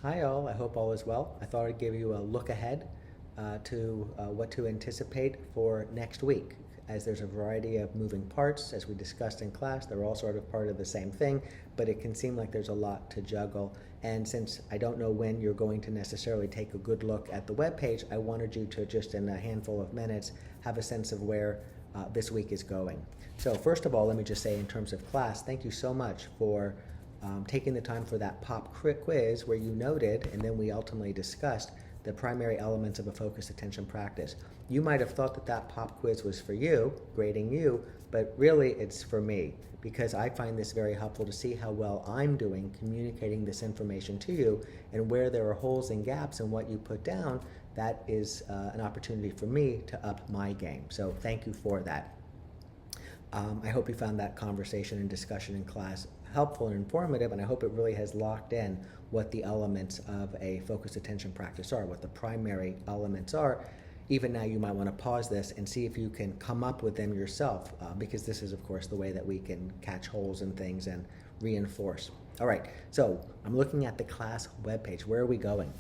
Hi all, I hope all is well. I thought I'd give you a look ahead to what to anticipate for next week, as there's a variety of moving parts, as we discussed in class. They're all sort of part of the same thing, but it can seem like there's a lot to juggle. And since I don't know when you're going to necessarily take a good look at the webpage, I wanted you to just in a handful of minutes have a sense of where this week is going. So first of all, let me just say in terms of class, thank you so much for taking the time for that pop quiz where you noted, and then we ultimately discussed, the primary elements of a focused attention practice. You might have thought that that pop quiz was for you, grading you, but really it's for me, because I find this very helpful to see how well I'm doing communicating this information to you, and where there are holes and gaps in what you put down. That is an opportunity for me to up my game. So thank you for that. I hope you found that conversation and discussion in class helpful and informative, and I hope it really has locked in what the elements of a focused attention practice are, what the primary elements are. Even now you might want to pause this and see if you can come up with them yourself, because this is of course the way that we can catch holes in things and reinforce. All right, so I'm looking at the class webpage. Where are we going?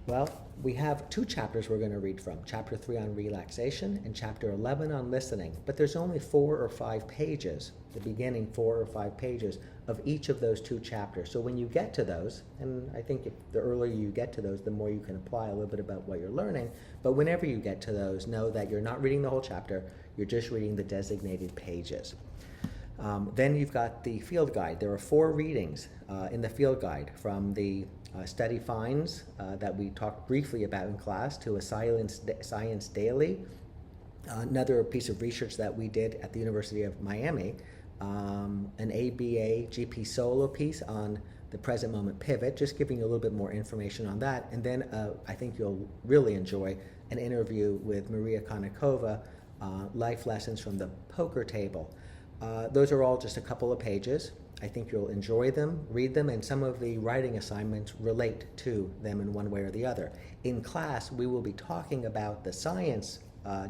Well, we have two chapters we're going to read from, chapter 3 on relaxation and chapter 11 on listening, but there's only 4 or 5 pages, the beginning 4 or 5 pages of each of those two chapters. So when you get to those, and I think the earlier you get to those, the more you can apply a little bit about what you're learning, but whenever you get to those, know that you're not reading the whole chapter, you're just reading the designated pages. Then you've got the field guide. There are 4 readings in the field guide, from the study finds that we talked briefly about in class to a science daily, another piece of research that we did at the University of Miami, an ABA GP solo piece on the present moment pivot, just giving you a little bit more information on that. And then I think you'll really enjoy an interview with Maria Konnikova, life lessons from the poker table. Those are all just a couple of pages. I think you'll enjoy them, read them, and some of the writing assignments relate to them in one way or the other. In class, we will be talking about the science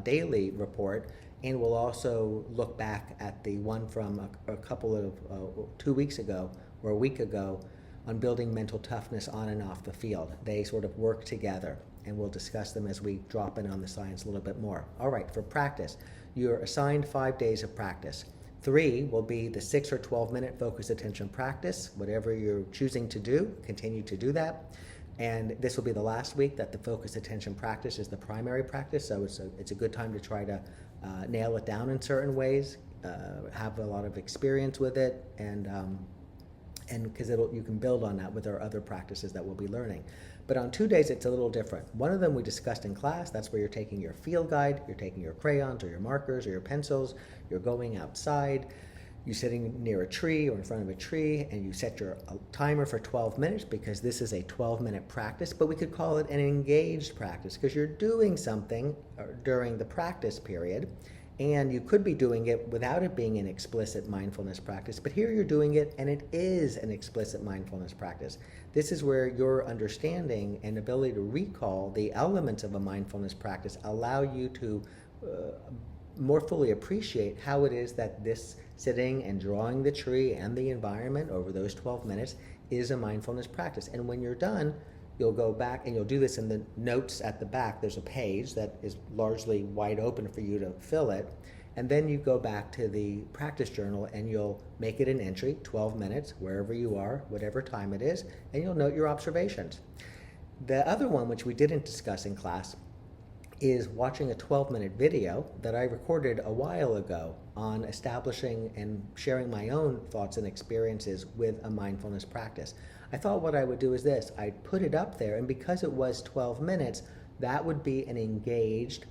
daily report, and we'll also look back at the one from a couple of 2 weeks ago or a week ago on building mental toughness on and off the field. They sort of work together, and we'll discuss them as we drop in on the science a little bit more. All right, for practice, you're assigned 5 days of practice. 3 will be the 6 or 12-minute focused attention practice. Whatever you're choosing to do, continue to do that. And this will be the last week that the focused attention practice is the primary practice, so it's a good time to try to nail it down in certain ways, have a lot of experience with it, and because you can build on that with our other practices that we'll be learning. But on 2 days, it's a little different. One of them we discussed in class. That's where you're taking your field guide, you're taking your crayons or your markers or your pencils, you're going outside, you're sitting near a tree or in front of a tree, and you set your timer for 12 minutes because this is a 12-minute practice, but we could call it an engaged practice because you're doing something during the practice period. And you could be doing it without it being an explicit mindfulness practice, but here you're doing it and it is an explicit mindfulness practice. This is where your understanding and ability to recall the elements of a mindfulness practice allow you to more fully appreciate how it is that this sitting and drawing the tree and the environment over those 12 minutes is a mindfulness practice. And when you're done, you'll go back and you'll do this in the notes at the back. There's a page that is largely wide open for you to fill it. And then you go back to the practice journal and you'll make it an entry, 12 minutes, wherever you are, whatever time it is, and you'll note your observations. The other one, which we didn't discuss in class, is watching a 12-minute video that I recorded a while ago on establishing and sharing my own thoughts and experiences with a mindfulness practice. I thought what I would do is this. I'd put it up there, and because it was 12 minutes, that would be an engaged,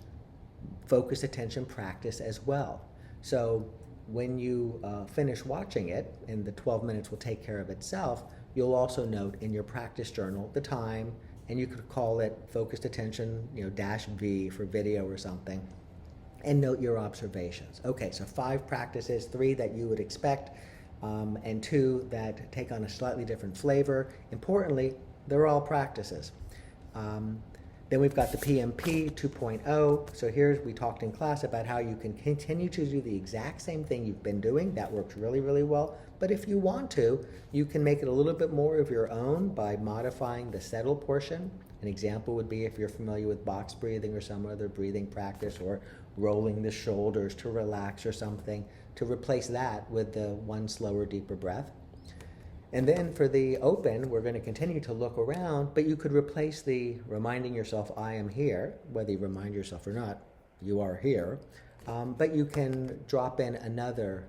focused attention practice as well. So when you finish watching it, and the 12 minutes will take care of itself, you'll also note in your practice journal the time, and you could call it focused attention, -V for video or something, and note your observations. Okay, so 5 practices, 3 that you would expect, and 2 that take on a slightly different flavor. Importantly, they're all practices. Then we've got the PMP 2.0. So here we talked in class about how you can continue to do the exact same thing you've been doing. That works really, really well. But if you want to, you can make it a little bit more of your own by modifying the settle portion. An example would be if you're familiar with box breathing or some other breathing practice, or rolling the shoulders to relax or something, to replace that with the one slower, deeper breath. And then for the open, we're going to continue to look around, but you could replace the reminding yourself, I am here, whether you remind yourself or not, you are here. But you can drop in another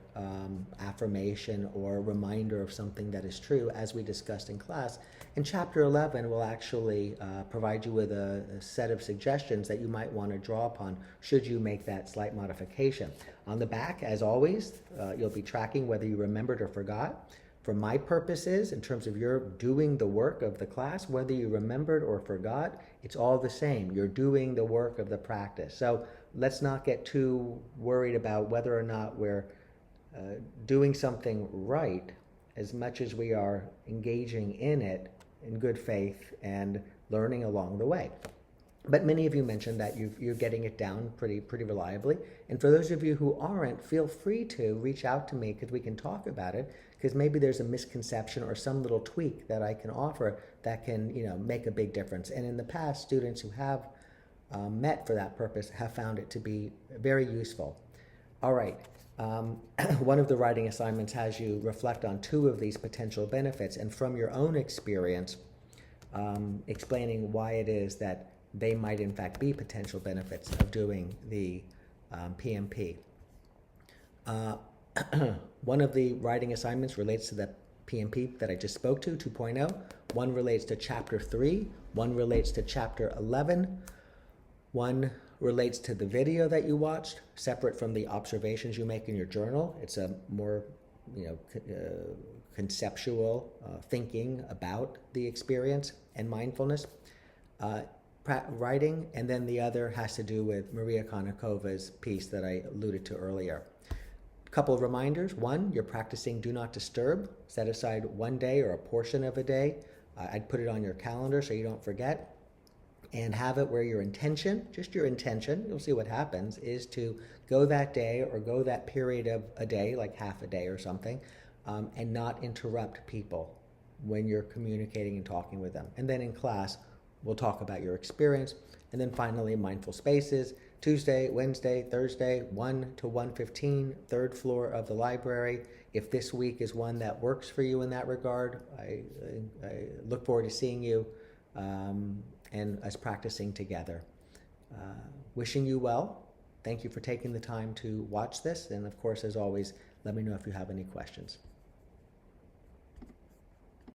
affirmation or reminder of something that is true, as we discussed in class. And Chapter 11 will actually provide you with a set of suggestions that you might want to draw upon should you make that slight modification. On the back, as always, you'll be tracking whether you remembered or forgot. For my purposes, in terms of your doing the work of the class, whether you remembered or forgot, it's all the same. You're doing the work of the practice. So let's not get too worried about whether or not we're doing something right, as much as we are engaging in it in good faith and learning along the way. But many of you mentioned that you're getting it down pretty reliably. And for those of you who aren't, feel free to reach out to me, because we can talk about it, because maybe there's a misconception or some little tweak that I can offer that can, make a big difference. And in the past, students who have met for that purpose have found it to be very useful. All right. One of the writing assignments has you reflect on 2 of these potential benefits, and from your own experience, explaining why it is that they might in fact be potential benefits of doing the PMP. One of the writing assignments relates to the PMP that I just spoke to, 2.0. One relates to Chapter 3. One relates to Chapter 11. One relates to the video that you watched, separate from the observations you make in your journal. It's a more conceptual thinking about the experience and mindfulness. Writing, and then the other has to do with Maria Konikova's piece that I alluded to earlier. A couple of reminders. 1, you're practicing do not disturb. Set aside one day or a portion of a day. I'd put it on your calendar so you don't forget. And have it where your intention, just your intention, you'll see what happens, is to go that day or go that period of a day, like half a day or something, and not interrupt people when you're communicating and talking with them. And then in class, we'll talk about your experience. And then finally, mindful spaces, Tuesday, Wednesday, Thursday, 1 to 1:15, 3rd floor of the library. If this week is one that works for you in that regard, I look forward to seeing you and us practicing together. Wishing you well. Thank you for taking the time to watch this. And of course, as always, let me know if you have any questions.